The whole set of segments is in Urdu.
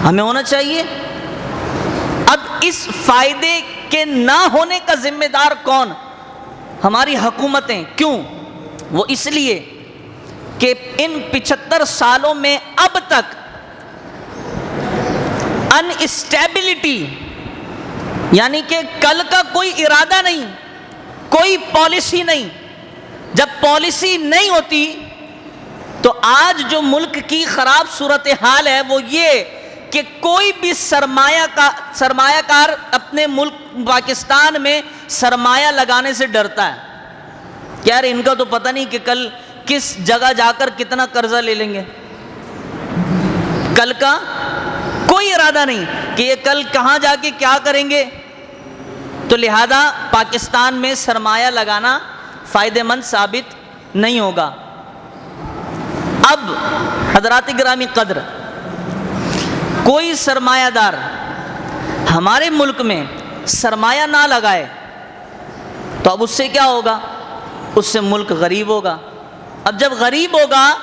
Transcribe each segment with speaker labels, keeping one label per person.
Speaker 1: ہمیں ہونا چاہیے۔ اب اس فائدے کے نہ ہونے کا ذمہ دار کون؟ ہماری حکومتیں۔ کیوں؟ وہ اس لیے کہ ان 75 سالوں میں اب تک انسٹیبلٹی، یعنی کہ کل کا کوئی ارادہ نہیں، کوئی پالیسی نہیں۔ جب پالیسی نہیں ہوتی تو آج جو ملک کی خراب صورتحال ہے وہ یہ کہ کوئی بھی سرمایہ کار اپنے ملک پاکستان میں سرمایہ لگانے سے ڈرتا ہے کہ یار ان کا تو پتہ نہیں کہ کل کس جگہ جا کر کتنا قرضہ لے لیں گے، کل کا کوئی ارادہ نہیں کہ یہ کل کہاں جا کے کیا کریں گے۔ تو لہذا پاکستان میں سرمایہ لگانا فائدہ مند ثابت نہیں ہوگا۔ اب حضرات گرامی قدر، کوئی سرمایہ دار ہمارے ملک میں سرمایہ نہ لگائے تو اب اس سے کیا ہوگا؟ اس سے ملک غریب ہوگا۔ اب جب غریب ہوگا،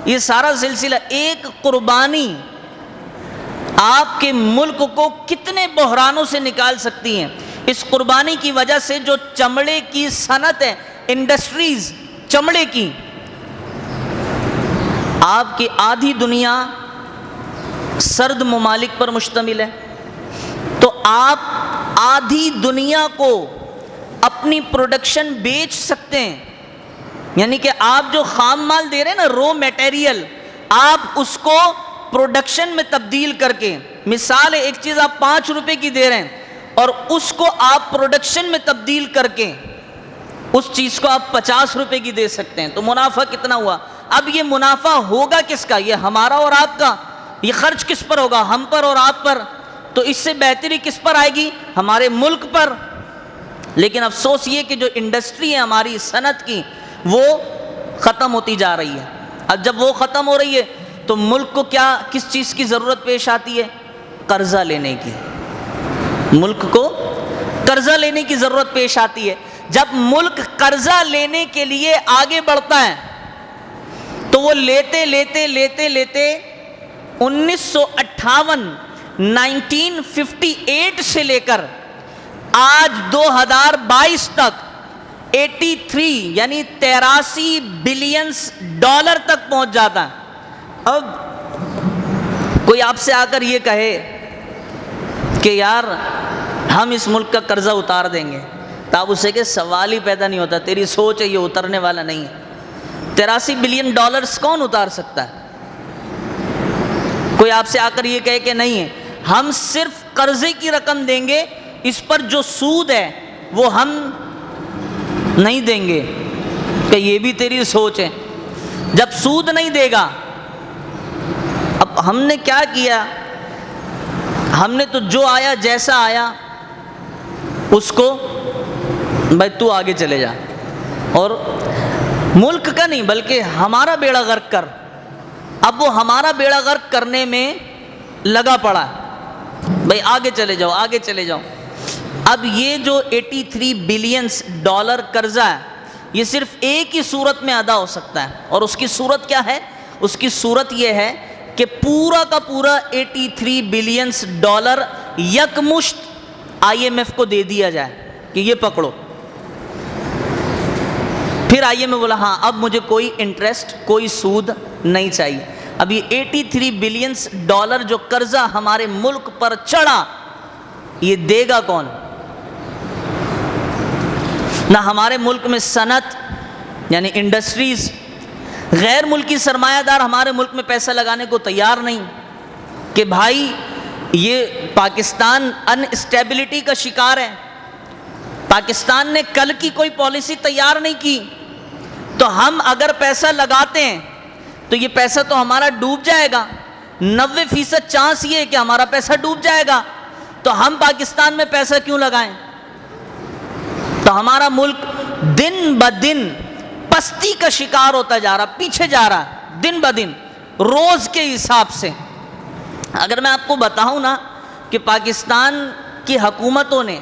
Speaker 1: یہ سارا سلسلہ ایک قربانی آپ کے ملک کو کتنے بحرانوں سے نکال سکتی ہیں۔ اس قربانی کی وجہ سے جو چمڑے کی صنعت ہے، انڈسٹریز چمڑے کی، آپ کی آدھی دنیا سرد ممالک پر مشتمل ہے، تو آپ آدھی دنیا کو اپنی پروڈکشن بیچ سکتے ہیں۔ یعنی کہ آپ جو خام مال دے رہے ہیں نا، رو میٹیریل، آپ اس کو پروڈکشن میں تبدیل کر کے، مثال ہے ایک چیز آپ 5 روپے کی دے رہے ہیں اور اس کو آپ پروڈکشن میں تبدیل کر کے اس چیز کو آپ 50 روپے کی دے سکتے ہیں، تو منافع کتنا ہوا؟ اب یہ منافع ہوگا کس کا؟ یہ ہمارا اور آپ کا۔ یہ خرچ کس پر ہوگا؟ ہم پر اور آپ پر۔ تو اس سے بہتری کس پر آئے گی؟ ہمارے ملک پر۔ لیکن افسوس یہ کہ جو انڈسٹری ہے ہماری صنعت کی، وہ ختم ہوتی جا رہی ہے۔ اب جب وہ ختم ہو رہی ہے تو ملک کو کس چیز کی ضرورت پیش آتی ہے؟ قرضہ لینے کی۔ ملک کو قرضہ لینے کی ضرورت پیش آتی ہے۔ جب ملک قرضہ لینے کے لیے آگے بڑھتا ہے تو وہ لیتے 1958 سے لے کر آج 2022 تک 83 یعنی 83 بلین ڈالر تک پہنچ جاتا ہے۔ اب کوئی آپ سے آ کر یہ کہے کہ یار ہم اس ملک کا قرضہ اتار دیں گے، تو آپ اسے کہ سوال ہی پیدا نہیں ہوتا، تیری سوچ ہے یہ اترنے والا نہیں ہے۔ 83 بلین ڈالرز کون اتار سکتا ہے؟ کوئی آپ سے آ کر یہ کہے کہ نہیں ہے، ہم صرف قرضے کی رقم دیں گے، اس پر جو سود ہے وہ ہم نہیں دیں گے، کہ یہ بھی تیری سوچ ہے۔ جب سود نہیں دے گا، اب ہم نے کیا کیا؟ ہم نے تو جو آیا جیسا آیا اس کو بھائی تو آگے چلے جا، اور ملک کا نہیں بلکہ ہمارا بیڑا غرق کر۔ اب وہ ہمارا بیڑا غرق کرنے میں لگا پڑا ہے، بھائی آگے چلے جاؤ، آگے چلے جاؤ۔ اب یہ جو 83 بلین ڈالر قرضہ ہے، یہ صرف ایک ہی صورت میں ادا ہو سکتا ہے، اور اس کی صورت کیا ہے؟ اس کی صورت یہ ہے کہ پورا کا پورا 83 بلین ڈالر یکمشت IMF کو دے دیا جائے کہ یہ پکڑو۔ پھر IMF بولا ہاں اب مجھے کوئی انٹرسٹ، کوئی سود نہیں چاہیے۔ اب یہ 83 بلین ڈالر جو قرضہ ہمارے ملک پر چڑھا، یہ دے گا کون؟ نہ ہمارے ملک میں صنعت یعنی انڈسٹریز، غیر ملکی سرمایہ دار ہمارے ملک میں پیسہ لگانے کو تیار نہیں کہ بھائی یہ پاکستان انسٹیبلٹی کا شکار ہے، پاکستان نے کل کی کوئی پالیسی تیار نہیں کی، تو ہم اگر پیسہ لگاتے ہیں تو یہ پیسہ تو ہمارا ڈوب جائے گا، 90% چانس یہ ہے کہ ہمارا پیسہ ڈوب جائے گا، تو ہم پاکستان میں پیسہ کیوں لگائیں؟ تو ہمارا ملک دن بدن پستی کا شکار ہوتا جا رہا، پیچھے جا رہا دن بدن روز کے حساب سے۔ اگر میں آپ کو بتاؤں نا کہ پاکستان کی حکومتوں نے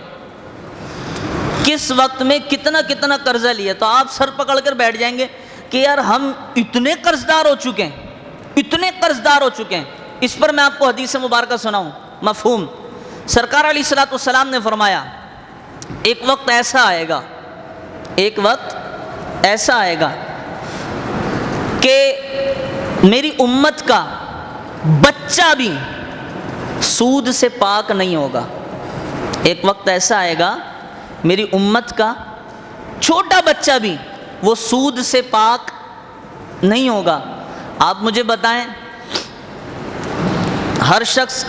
Speaker 1: کس وقت میں کتنا قرضہ لیا، تو آپ سر پکڑ کر بیٹھ جائیں گے کہ یار ہم اتنے قرضدار ہو چکے ہیں، اتنے قرضدار ہو چکے ہیں۔ اس پر میں آپ کو حدیث مبارکہ سناؤں مفہوم. سرکار علیہ الصلوۃ والسلام نے فرمایا ایک وقت ایسا آئے گا کہ میری امت کا بچہ بھی سود سے پاک نہیں ہوگا. ایک وقت ایسا آئے گا میری امت کا چھوٹا بچہ بھی وہ سود سے پاک نہیں ہوگا. آپ مجھے بتائیں، ہر شخص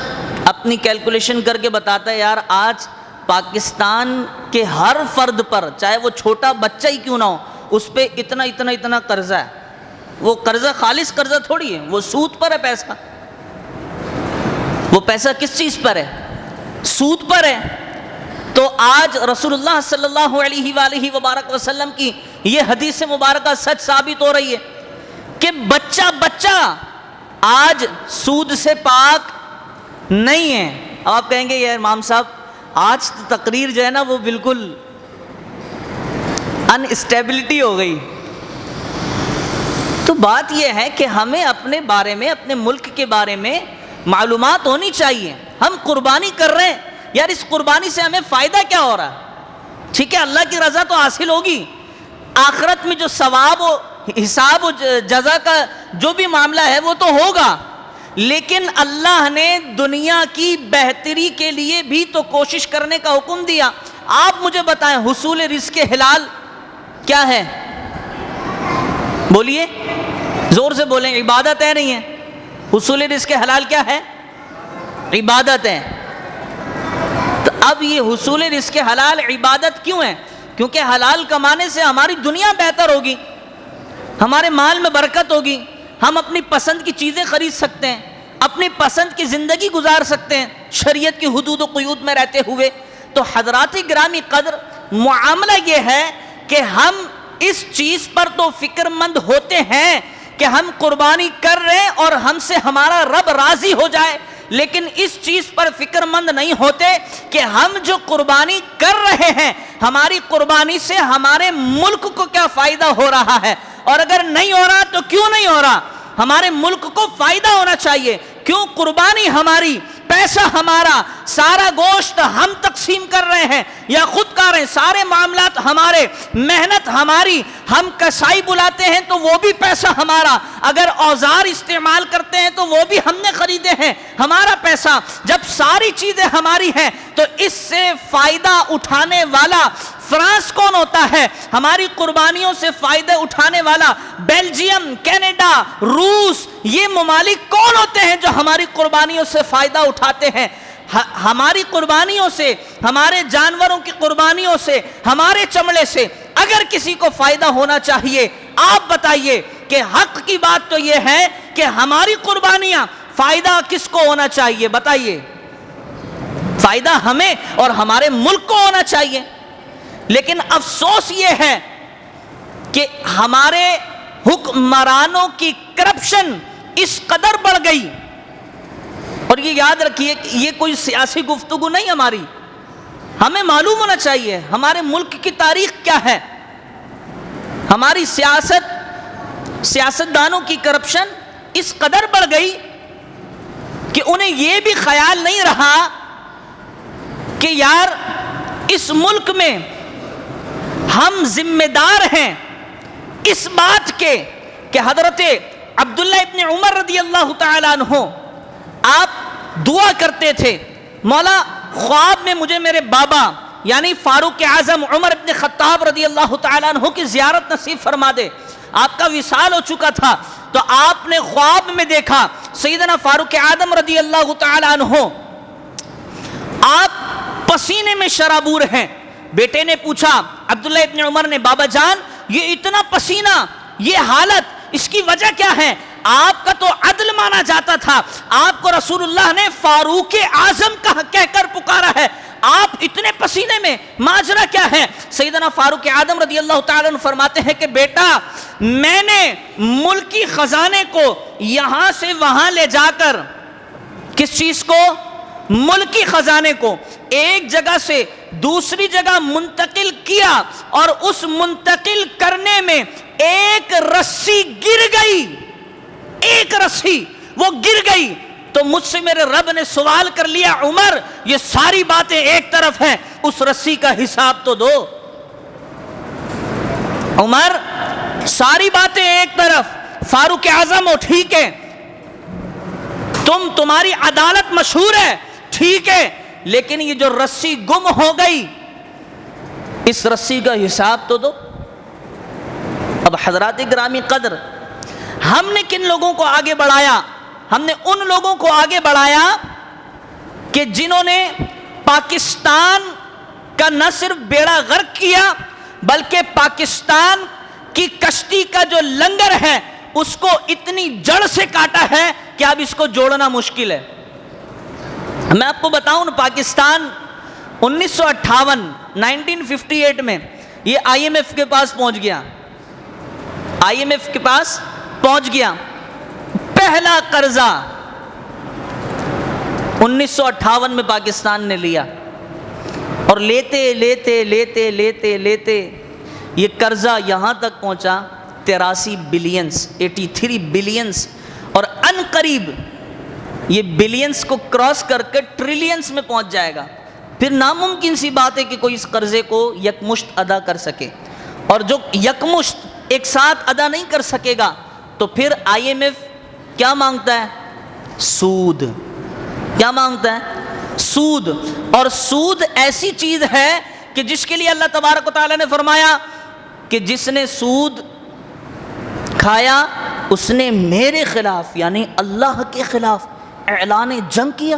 Speaker 1: اپنی کیلکولیشن کر کے بتاتا ہے یار آج پاکستان کے ہر فرد پر، چاہے وہ چھوٹا بچہ ہی کیوں نہ ہو، اس پہ اتنا قرضہ ہے. وہ قرضہ خالص قرضہ تھوڑی ہے، وہ سود پر ہے پیسہ. وہ پیسہ کس چیز پر ہے؟ سود پر ہے. تو آج رسول اللہ صلی اللہ علیہ وآلہ وبارک وسلم کی یہ حدیث مبارکہ سچ ثابت ہو رہی ہے کہ بچہ آج سود سے پاک نہیں ہے. اب آپ کہیں گے یہ امام صاحب آج تقریر جو ہے نا وہ بالکل انسٹیبلٹی ہو گئی. تو بات یہ ہے کہ ہمیں اپنے بارے میں، اپنے ملک کے بارے میں معلومات ہونی چاہیے. ہم قربانی کر رہے ہیں یار، اس قربانی سے ہمیں فائدہ کیا ہو رہا ہے؟ ٹھیک ہے اللہ کی رضا تو حاصل ہوگی، آخرت میں جو ثواب و حساب و جزا کا جو بھی معاملہ ہے وہ تو ہوگا، لیکن اللہ نے دنیا کی بہتری کے لیے بھی تو کوشش کرنے کا حکم دیا. آپ مجھے بتائیں حصول رزق حلال کیا ہے؟ بولیے، زور سے بولیں. عبادت ہے نہیں ہے؟ حصول رزق حلال کیا ہے؟ عبادت ہے. تو اب یہ حصول رزق حلال عبادت کیوں ہے؟ کیونکہ حلال کمانے سے ہماری دنیا بہتر ہوگی، ہمارے مال میں برکت ہوگی، ہم اپنی پسند کی چیزیں خرید سکتے ہیں، اپنی پسند کی زندگی گزار سکتے ہیں شریعت کی حدود و قیود میں رہتے ہوئے. تو حضرات گرامی قدر، معاملہ یہ ہے کہ ہم اس چیز پر تو فکر مند ہوتے ہیں کہ ہم قربانی کر رہے ہیں اور ہم سے ہمارا رب راضی ہو جائے، لیکن اس چیز پر فکر مند نہیں ہوتے کہ ہم جو قربانی کر رہے ہیں ہماری قربانی سے ہمارے ملک کو کیا فائدہ ہو رہا ہے، اور اگر نہیں ہو رہا تو کیوں نہیں ہو رہا. ہمارے ملک کو فائدہ ہونا چاہیے. کیوں؟ قربانی ہماری، پیسہ ہمارا، سارا گوشت ہم تقسیم کر رہے ہیں یا خود کر رہے ہیں، سارے معاملات ہمارے، محنت ہماری، ہم کسائی بلاتے ہیں تو وہ بھی پیسہ ہمارا، اگر اوزار استعمال کرتے ہیں تو وہ بھی ہم نے خریدے ہیں، ہمارا پیسہ. جب ساری چیزیں ہماری ہیں تو اس سے فائدہ اٹھانے والا فرانس کون ہوتا ہے؟ ہماری قربانیوں سے فائدہ اٹھانے والا بیلجیم، کینیڈا، روس، یہ ممالک کون ہوتے ہیں جو ہماری قربانیوں سے فائدہ اٹھاتے ہیں؟ ہماری قربانیوں سے، ہمارے جانوروں کی قربانیوں سے، ہمارے چمڑے سے اگر کسی کو فائدہ ہونا چاہیے، آپ بتائیے کہ حق کی بات تو یہ ہے کہ ہماری قربانیاں فائدہ کس کو ہونا چاہیے؟ بتائیے. فائدہ ہمیں اور ہمارے ملک کو ہونا چاہیے. لیکن افسوس یہ ہے کہ ہمارے حکمرانوں کی کرپشن اس قدر بڑھ گئی. اور یہ یاد رکھیے کہ یہ کوئی سیاسی گفتگو نہیں ہماری، ہمیں معلوم ہونا چاہیے ہمارے ملک کی تاریخ کیا ہے. ہماری سیاستدانوں کی کرپشن اس قدر بڑھ گئی کہ انہیں یہ بھی خیال نہیں رہا کہ یار اس ملک میں ہم ذمہ دار ہیں اس بات کے کہ حضرت عبداللہ ابن عمر رضی اللہ تعالیٰ عنہ آپ دعا کرتے تھے، مولا خواب میں مجھے میرے بابا یعنی فاروق اعظم عمر ابن خطاب رضی اللہ تعالیٰ عنہ کی زیارت نصیب فرما دے. آپ کا وصال ہو چکا تھا تو آپ نے خواب میں دیکھا سیدنا فاروق اعظم رضی اللہ تعالیٰ عنہ آپ پسینے میں شرابور ہیں. بیٹے نے پوچھا عبداللہ ابن عمر نے، بابا جان یہ اتنا پسینہ، یہ حالت، اس کی وجہ کیا ہے؟ آپ کا تو عدل مانا جاتا تھا، آپ کو رسول اللہ نے فاروق اعظم کہہ کر پکارا ہے، آپ اتنے پسینے میں، ماجرا کیا ہے؟ سیدنا فاروق اعظم رضی اللہ تعالیٰ عنہ فرماتے ہیں کہ بیٹا میں نے ملکی خزانے کو یہاں سے وہاں لے جا کر، کس چیز کو؟ ملکی خزانے کو ایک جگہ سے دوسری جگہ منتقل کیا، اور اس منتقل کرنے میں ایک رسی گر گئی، ایک رسی وہ گر گئی. تو مجھ سے میرے رب نے سوال کر لیا، عمر یہ ساری باتیں ایک طرف ہیں، اس رسی کا حساب تو دو۔ عمر ساری باتیں ایک طرف، فاروق اعظم ہو ٹھیک ہے، تمہاری عدالت مشہور ہے ٹھیک ہے، لیکن یہ جو رسی گم ہو گئی اس رسی کا حساب تو دو۔ اب حضرات گرامی قدر، ہم نے کن لوگوں کو آگے بڑھایا؟ ہم نے ان لوگوں کو آگے بڑھایا کہ جنہوں نے پاکستان کا نہ صرف بیڑا غرق کیا بلکہ پاکستان کی کشتی کا جو لنگر ہے اس کو اتنی جڑ سے کاٹا ہے کہ اب اس کو جوڑنا مشکل ہے۔ میں آپ کو بتاؤں، پاکستان 1958 میں یہ آئی ایم ایف کے پاس پہنچ گیا، آئی ایم ایف کے پاس پہنچ گیا۔ پہلا قرضہ 1958 میں پاکستان نے لیا، اور لیتے لیتے لیتے لیتے لیتے یہ قرضہ یہاں تک پہنچا 83 بلینز، 83 بلینز، اور ان قریب یہ بلینز کو کراس کر کے ٹریلینز میں پہنچ جائے گا۔ پھر ناممکن سی بات ہے کہ کوئی اس قرضے کو یکمشت ادا کر سکے، اور جو یکمشت ایک ساتھ ادا نہیں کر سکے گا تو پھر آئی ایم ایف کیا مانگتا ہے؟ سود۔ کیا مانگتا ہے؟ سود۔ اور سود ایسی چیز ہے کہ جس کے لیے اللہ تبارک و تعالیٰ نے فرمایا کہ جس نے سود کھایا اس نے میرے خلاف یعنی اللہ کے خلاف اعلان جنگ کیا۔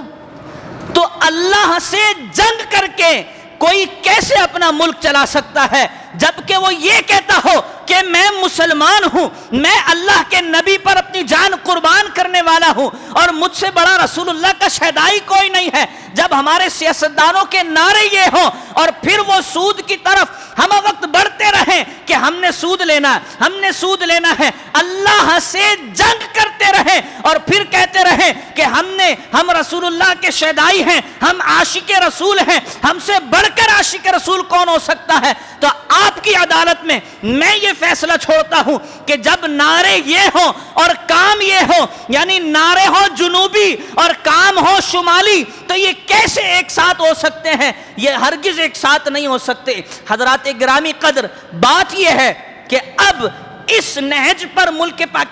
Speaker 1: تو اللہ سے جنگ کر کے کوئی کیسے اپنا ملک چلا سکتا ہے جبکہ وہ یہ کہتا ہو کہ میں مسلمان ہوں، میں اللہ کے نبی پر اپنی جان قربان کرنے والا ہوں اور مجھ سے بڑا رسول اللہ کا شہدائی کوئی نہیں ہے۔ جب ہمارے سیاستدانوں کے نعرے یہ ہوں اور پھر وہ سود کی طرف ہم وقت بڑھتے رہیں کہ ہم نے سود لینا ہے، ہم نے سود لینا ہے، اللہ سے جنگ کرتے رہیں اور پھر کہتے رہیں کہ ہم رسول اللہ کے شہدائی ہیں، ہم عاشق رسول ہیں، ہم سے بڑھ کر عاشق رسول کون ہو سکتا ہے؟ تو آپ کی عدالت میں میں یہ فیصلہ چھوڑتا ہوں کہ جب نعرے یہ ہوں اور کام یہ ہو، یعنی نعرے ہو جنوبی اور کام ہو شمالی، تو یہ کیسے ایک ساتھ ہو سکتے ہیں؟ یہ ہرگز ایک ساتھ نہیں ہو سکتے۔ حضرات گرامی قدر، بات یہ ہے کہ اب اس نہج پر ملک پاکستان